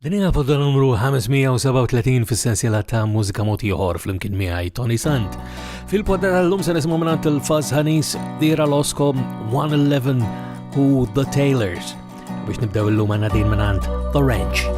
Dinja podda numru 537 fis-sensiela ta' Mużika Mod Ieħor fl-imkien miegħi Toni Sant. Fil-podda tal-lum se nisimgħu mingħand il-Fuzz Honeys, Dira Losco, 111 u The Tailors. Biex nibdew illum għandna din mingħand The Ranch.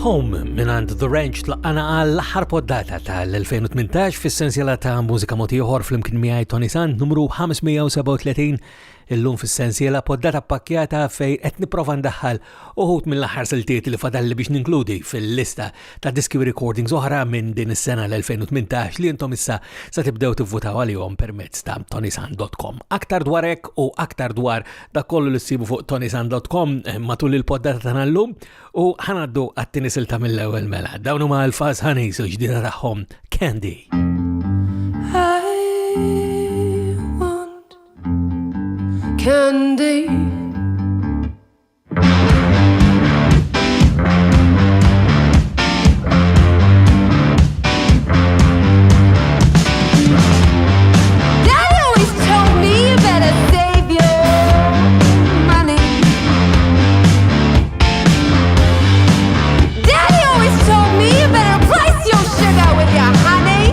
Home minant The Ranch tlaqana għall-aħħar poddata tal-2018 fis-sensiela ta' Mużika Mod Ieħor fl-imkien miegħi Toni Sant numru 537 illum fis-sensiela poddata pakkjata fej qed nipprova ndaħħal uħud mill-aħħar siltiet li fadalli biex ninkludi fil-lista ta' diski recordings oħra minn din is-sena l-2018 li intom issa sa tibdew tivvutaw għalihom permezz ta' ToniSant.com. Aktar dwar hekk u aktar dwar dak kollu li ssibu fuq ToniSant.com matul il-poddata tagħna llum u ħanaddu għat-tieni silta mill-ewwel mela. Dawn huma l-Fuzz Honeys u ġdida tagħhom Candy. Candy. Daddy always told me you better save your money. Daddy always told me you better replace your sugar with your honey.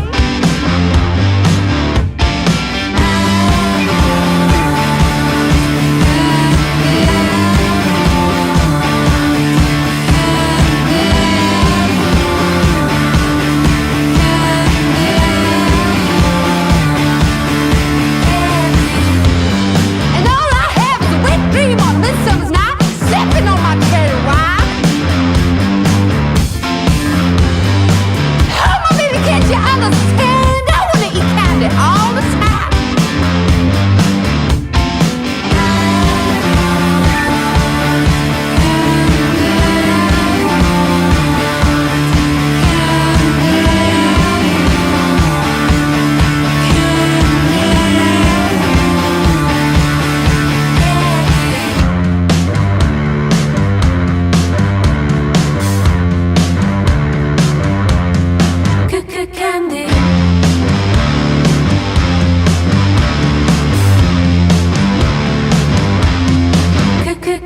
Candy.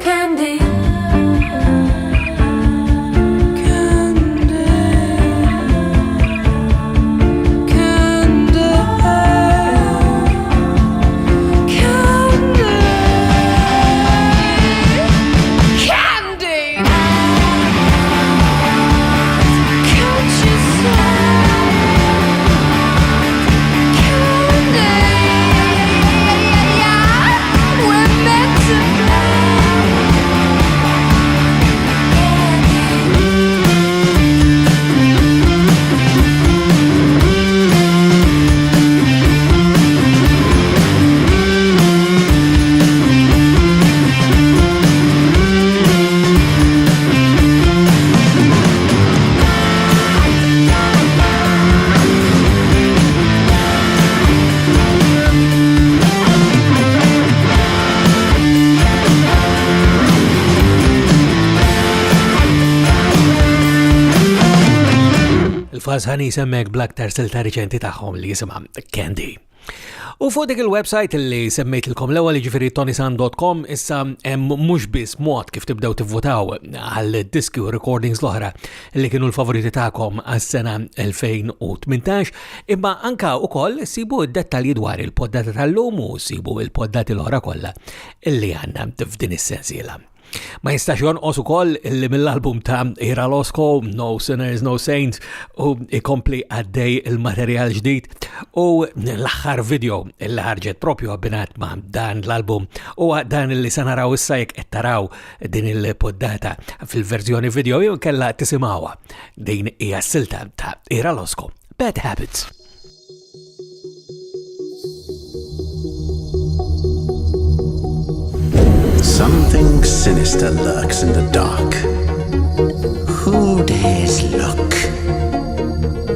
Candy. Il-faz ħani semmek bl-aktar silta riċenti tagħhom li jisimha Candy. U fuq dik il-website li semmejtilkom l-ewwel ġifieri ToniSant.com issa hemm mhux biss mod kif tibdew tivvutaw għal diski u recordings l-oħra li kienu l-favoriti tagħkom għas-sena 2018, imma anka wkoll sibu d-dettalji dwar il-poddata tal-lum u sibu il-poddati l-oħra kollha illi għandna f'din is-sensiela. Ma jistax jonqos ukoll illi mill-album ta' Ira Losko, No Sinners, No Saints, u ikompli għaddej il-materjal ġdid u l-aħħar video illi ħarġet propju abbinat ma' dan l-album u dan illi sanaraw issa jekk qed taraw din il-poddata fil-verżjoni video jew kella tisimgħuha. Din hija silta ta' Ira Losko, Bad Habits. Something sinister lurks in the dark. Who dares look?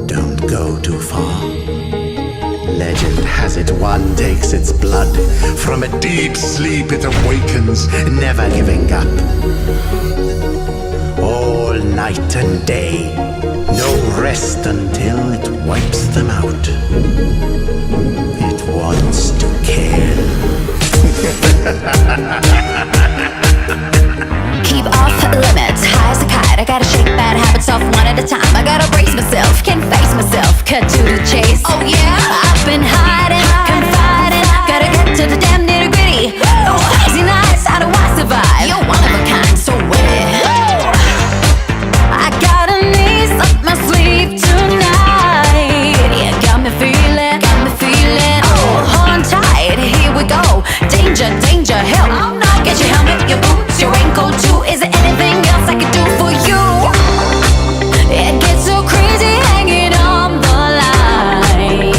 Don't go too far. Legend has it one takes its blood. From a deep sleep it awakens, never giving up. All night and day, no rest until it wipes them out. It wants to kill. Keep off limits, high as a kite. I gotta shake bad habits off one at a time. I gotta brace myself, can't face myself. Cut to the chase. Oh yeah, I've been hiding, confiding. Gotta get to the damn nitty gritty. Those crazy nights, how do I survive? You're one of a kind, so wait. I got a niece up my sleeve tonight. You got me feeling, oh, hold on tight. Here we go. Danger, danger, help. Get your helmet, your boots, your raincoat too. Is there anything else I can do for you? It gets so crazy hanging on the line.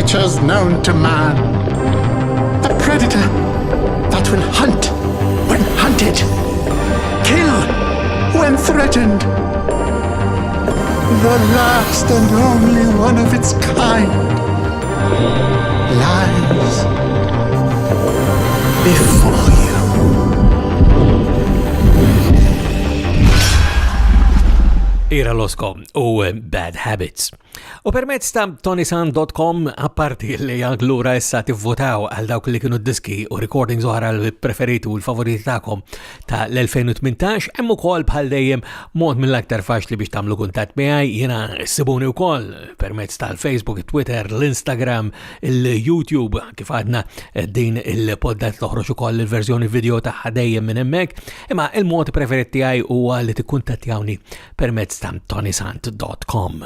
creatures known to man. The predator that will hunt when hunted, kill when threatened. The last and only one of its kind lies before you. Ira Losko u Bad Habits. U permezz ta' ToniSant.com, apparti li għaglura issa tivvotaw għal dawk li kienu diski u recordings oħra l-preferiti u l-favoriti tagħkom ta' l-2018, hemm ukoll bħal dejjem mod mill-aktar faċli biex tagħmlu kuntatt miegħi. Jiena ssibuni wkoll permezz tal-Facebook, Twitter, l-Instagram, il-YouTube, kif għadna din il-poddat toħroġ ukoll il-verżjoni video tagħha dejjem minn hemmhekk, imma il-mod preferiti tiegħi huwa li tikkuntattjawni permezz ta' ToniSant.com.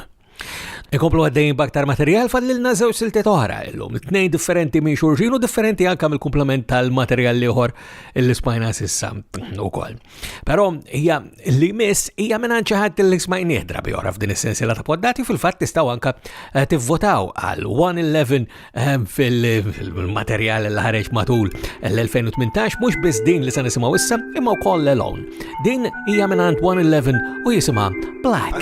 Ikomplu għaddejn baktar materjal fadlilna żewġ siltiet oħra illum, tnejn differenti minn xulxin u differenti anke mill-kumplament tal-materjal ieħor illi smajna s'issa wkoll. Però hija li miss hija minn xi ħadd li smajnieh drabi oħra f'din is-sensiela ta' poddati, fil-fatt tistgħu anke tivvotaw għal 111 fil-materjal li ħareġ matul l-2018, mhux biss din li se nisimgħu issa imma wkoll Alone. Din hija minn 111 u jisimha Black.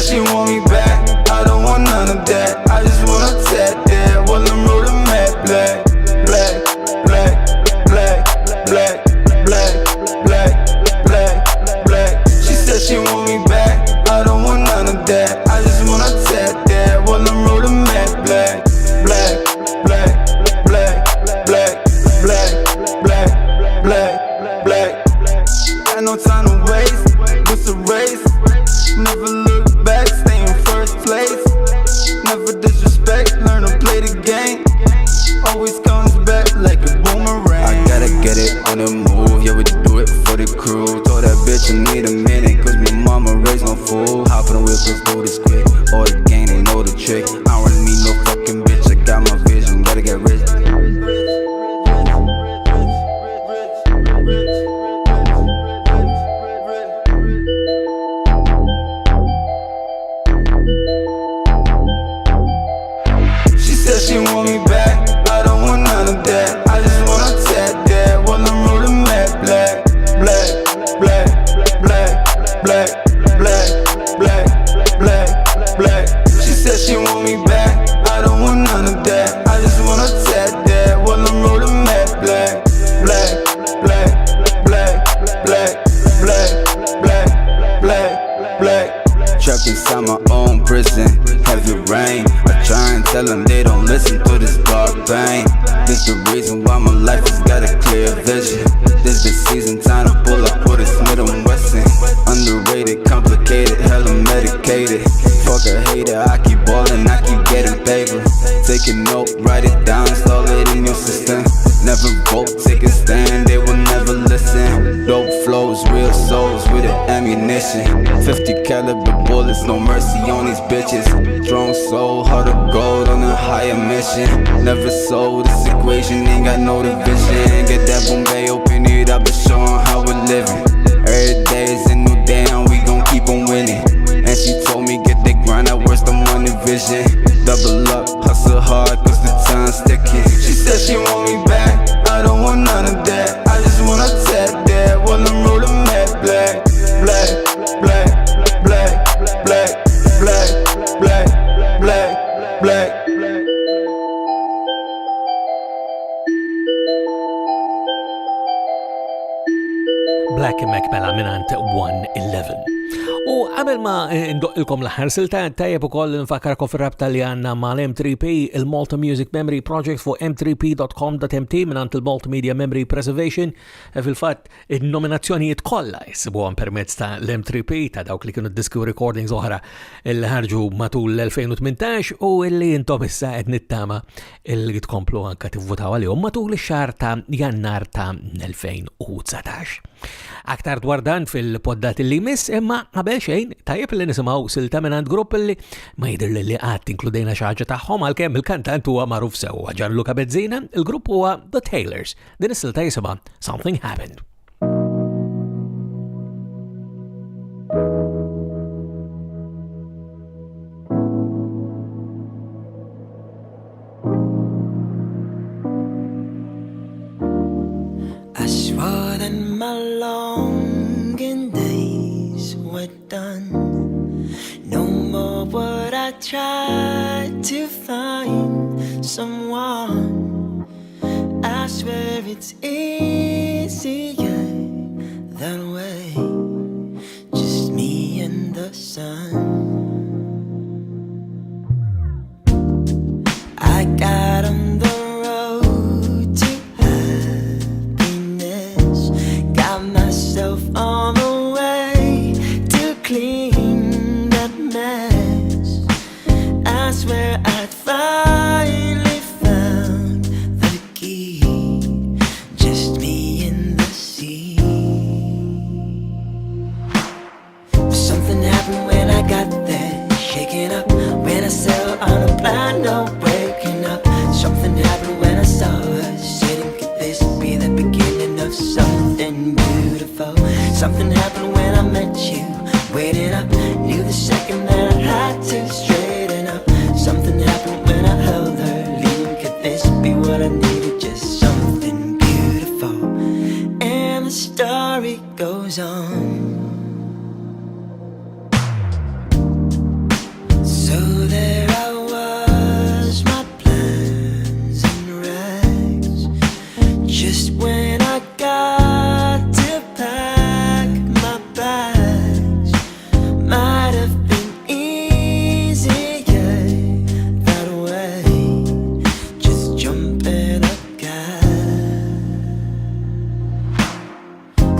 She want me back, I don't want none of that. I just wanna tap that while I'm rolling mad black, black, black, black, black, black, black, black, black. She said she want me back, I don't want none of that. I just wanna tap that while I'm rolling mad black, black, black, black, black, black, black, black, black. Got no time to waste, this a race. Never look back, stay in first place. Never disrespect, learn to play the game. Always comes back like a boomerang. I gotta get it on the move, yeah, we do it for the crew. Told that bitch I need a minute, cause my mama raised no fool. Hop on the whip, let's do this quick. All the gang, they know the trick. I don't really need no fucking bitch, I got my vision, gotta get rich. She want me back, I don't want none of that. I just wanna tap that while I'm rolling mad black, black, black, black, black, black, black, black, black. She said she want me back, I don't want none of that. I just wanna tap that while I'm rolling mad black, black, black, black, black, black, black, black, black. Trapped inside my own prison, heavy rain. I try and tell them they don't listen to this dark pain. This the reason why my life has got a clear vision. This the season, time to pull up with a Smith & Wesson. Underrated, complicated, hella medicated. Fuck a hater, I keep ballin', I keep getting paper. Take a note, write it down, install it in your system. Never vote, take a stand, they will never listen. Dope flows, real souls with the ammunition. 50 caliber bullets, no mercy on these bitches. Strong soul, heart of gold on a higher mission. Never sold this equation, ain't got no division. Get that Bombay, open it up and show 'em how we're living. Every day is a new day and we gon' keep on winning. And she told me get that grind, I worse than one division. Double up, hustle hard cause the time's sticking. She said she want me back, I don't want none of that. I just wanna tap that while I'm rolling mad black, black, black, black, black, black, black, black, black. Black Macmella minant 111. U qabel ma ndoqqilkom l-ħar silta tajjeb ukoll nfakkarkom fir-rabta li għandna mal-M3P il-Malta Music Memory Project fuq m3p.com.mt minant il-Malta Media Memory Preservation. Fil-fatt il-nominazzjonijiet kollha jsibuhom permezz ta' l-M3P ta' dawk li kienu diski u recordings oħra li ħarġu matul l-2018 u li intom issa qed nittama li tkomplu anke tivvutaw għalihom matul ix-xahar ta' Jannar ta' 2019. Aktar dwar dan fil-poddat li miss, imma imma qabel xejn tajjeb li nisimgħu silta minn grupp li ma jidher li qatt inkludejna xi ħaġa tagħhom għalkemm il-kantant huwa magħruf sewwa Gianluca Bezzina, il-grupp huwa The Tailors. Din is-silta jisimha Something Happened. I swore that my longing days were done. No more would I try to find someone. I swear it's easier that way. Just me and the sun. I got on the road to happiness. Got myself on the way to clean that mess. I swear I'd finally found the key. Just me and the sea. But something happened when I got there. Shaking up when I sailed on a blind no waking up. Something happened when I saw her sitting. Could this be the beginning of something beautiful? Something happened when I met you, waiting up. Knew the second that I had to straighten up. Something happened when I held her, leaning. Could this be what I needed? Just something beautiful. And the story goes on. So there I was, my plans and rags. Just when I got to pack my bags, might have been easier that way. Just jump in a cab.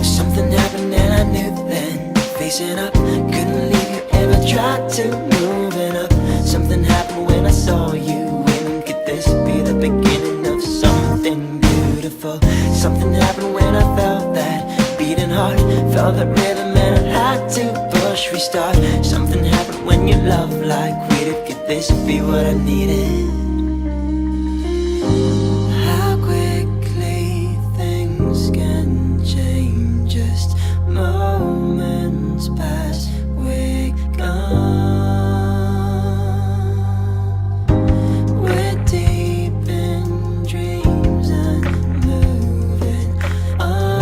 Something happened and I knew then. Facing up, couldn't leave you if I tried to. Moving up, something happened when I saw you winning. Could this be the beginning of something beautiful? Something happened when I felt that beating heart, felt that rhythm and I had to push restart. Something happened when you love like we did. Could this be what I needed? How quickly things can change. Just moments pass, we're gone. We're deep in dreams and moving on.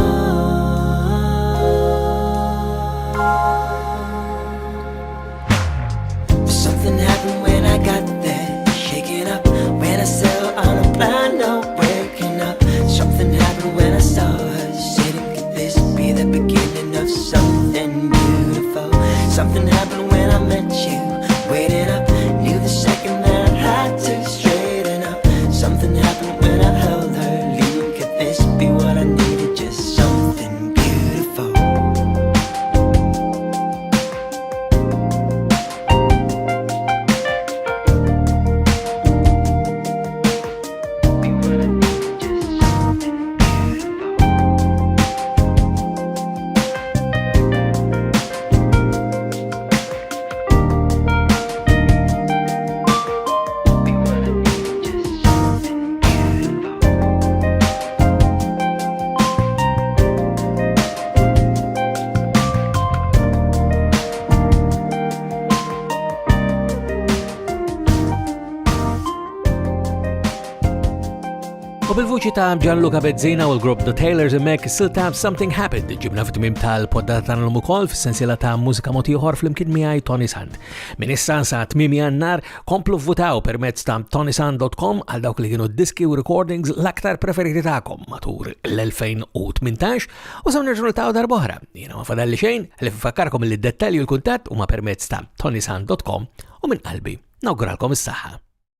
Something happened when I got there, shaking up when I sailed on a blind no waking up. Something happened when I saw her sitting. Could this be the beginning of something beautiful? Something happened when I met you, waiting up. Knew the second that I had to straighten up. Something happened when I held her, leaning. Could this be what I needed? Just something beautiful. U bil-vuċi ta' Gianluca Bezzina u l-grupp The Tailors immek silta Something Happened ġibna fit-tmim tal-poddata tagħna l-ukoll fis-sensiela ta' Mużika Mod Ieħor flimkien miegħi Toni Sant. Min issa sa tmiem jannar komplu vvutaw permezz ta' ToniSant.com għal dawk li kienu diski u recordings l-aktar preferiti tagħkom matur l-2018 u sa nerġgħu niltaqgħu darb'oħra. Jiena ma fadalli xejn li nfakkarkom li d-dettalji u l-kuntatt huma permezz ta' ToniSant.com u minn qalbi nawguralkom is-saħħa.